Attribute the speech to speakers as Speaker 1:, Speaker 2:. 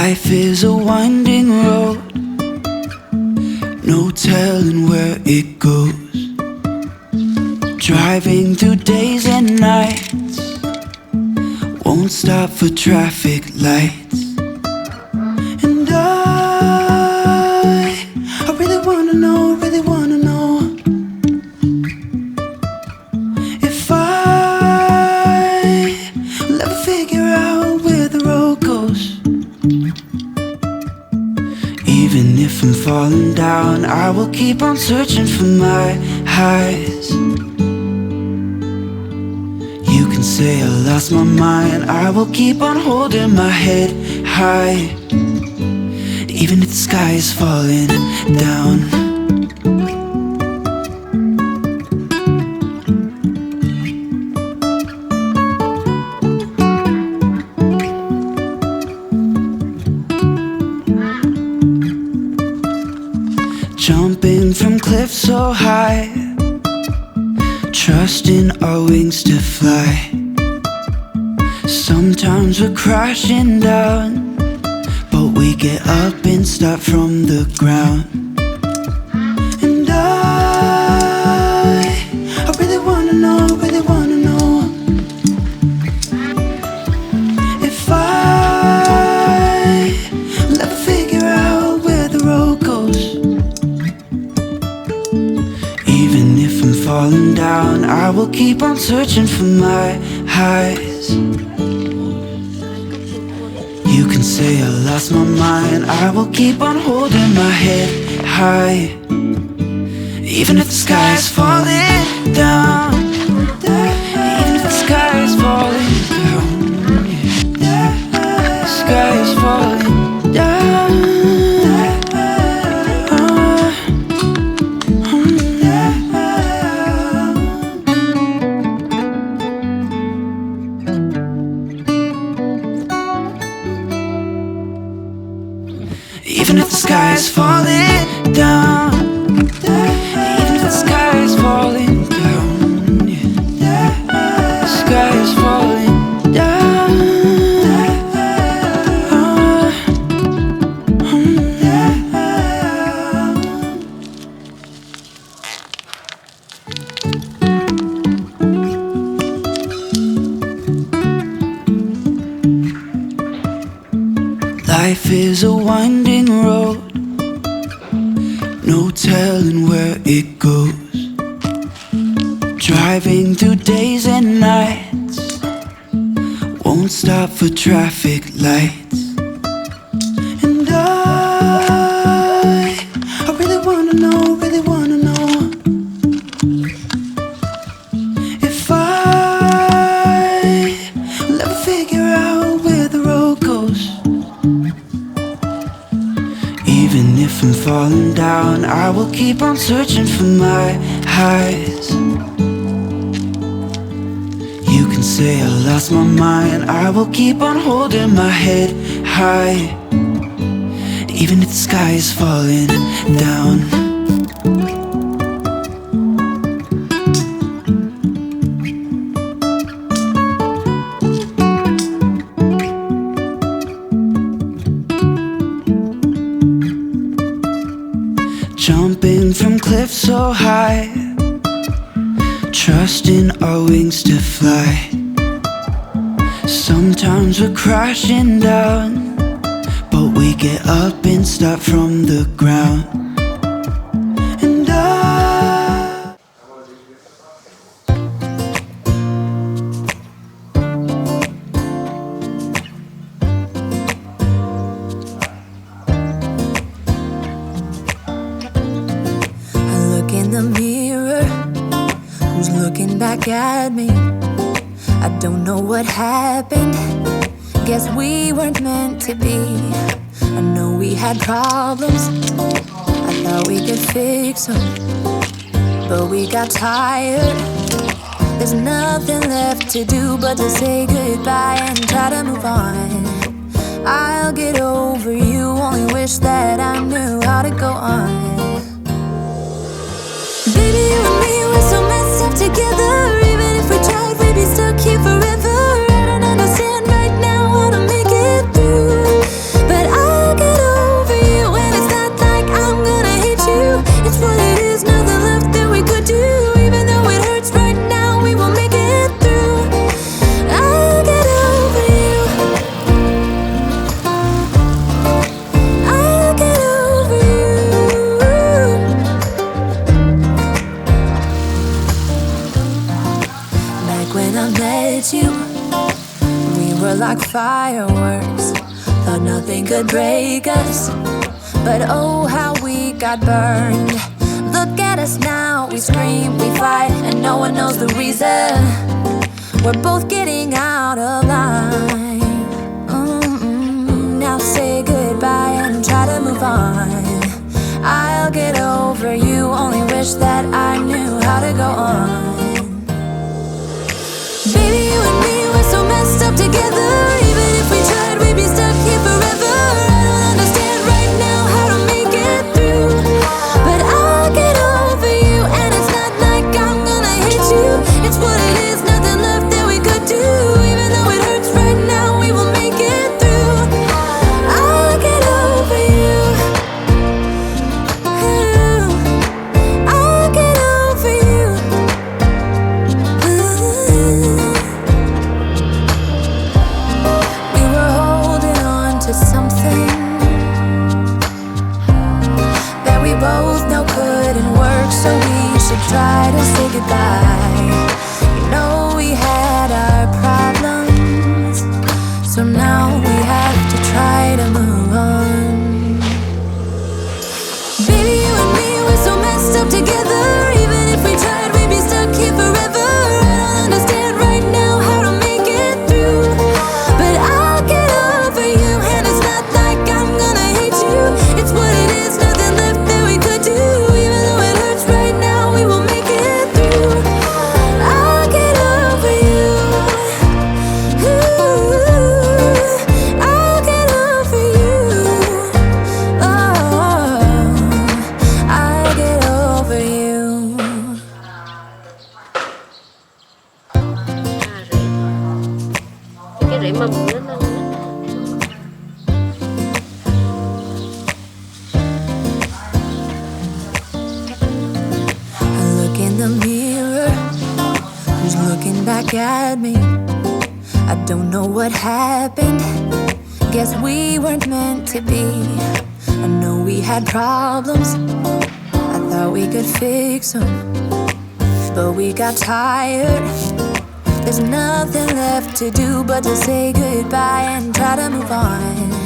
Speaker 1: Life is a winding road, no telling where it goes. Driving through days and nights, won't stop for traffic lights. And I really wanna know, if will ever figure out where the road goes. Even if I'm falling down, I will keep on searching for my highs. You can say I lost my mind, I will keep on holding my head high. Even if the sky is falling down. Jumping from cliffs so high, trusting our wings to fly. Sometimes we're crashing down, but we get up and start from the ground. And I really wanna know, if will ever figure out where the road goes. Even if I'm falling down, I will keep on searching for my highs. You can say I lost my mind, I will keep on holding my head high. Even if the sky is falling down, even if the sky is falling down, the sky is falling down. Even if the sky is falling down, even if the sky is falling down, the sky is falling down. Life is a winding road, no telling where it goes. Driving through days and nights, won't stop for traffic lights. And I really wanna know, if will ever figure out where the road goes. Even if I'm falling down, I will keep on searching for my highs. You can say I lost my mind, I will keep on holding my head high. Even if the sky is falling down. Jumping from cliffs so high, trusting our wings to fly. Sometimes we're crashing down, but we get up and start from the ground. And
Speaker 2: in the mirror, who's looking back at me? I don't know what happened, guess we weren't meant to be. I know we had problems, I thought we could fix them, but we got tired. There's nothing left to do but to say goodbye and try to move on. I'll get over you, only wish that I knew how to go on. Baby, you and me, we're so messed up together. Even if we tried, we'd be stuck here forever. I don't understand right now how to make it through, but I I met you, we were like fireworks. Thought nothing could break us, but oh how we got burned. Look at us now, we scream, we fight, and no one knows the reason. We're both getting out of line. Now say goodbye and try to move on. I'll get over you, only wish that I knew how to go on. Baby, you and me, we're so messed up together. Even if we tried, we'd be stuck here forever. I don't understand right now how to make it through, but I'll get over you, and it's not like I'm gonna hate you. It's what it is, nothing left that we could do. Even though it hurts right now, we will make it through. I'll get over you. I'll get over you. We were holding on to something that we both know couldn't work, so we should try to say goodbye. You know we had our problems, so now we have to try to move on. Baby, you and me, we're so messed up together. Even if we tried, we'd be stuck here forever. I don't understand right now how to make it through, but I'll get over you, and it's not like I'm gonna hate you. It's what it is, nothing left that we could do. Even though it hurts right now, we will make it through. I'll get over you. I'll get over you. Oh, I'll get over you.
Speaker 3: Cái rễ mầm nó lên.
Speaker 2: I look in the mirror, who's looking back at me? I don't know what happened, guess we weren't meant to be. I know we had problems, I thought we could fix them, but we got tired. There's nothing left to do but to say goodbye and try to move on.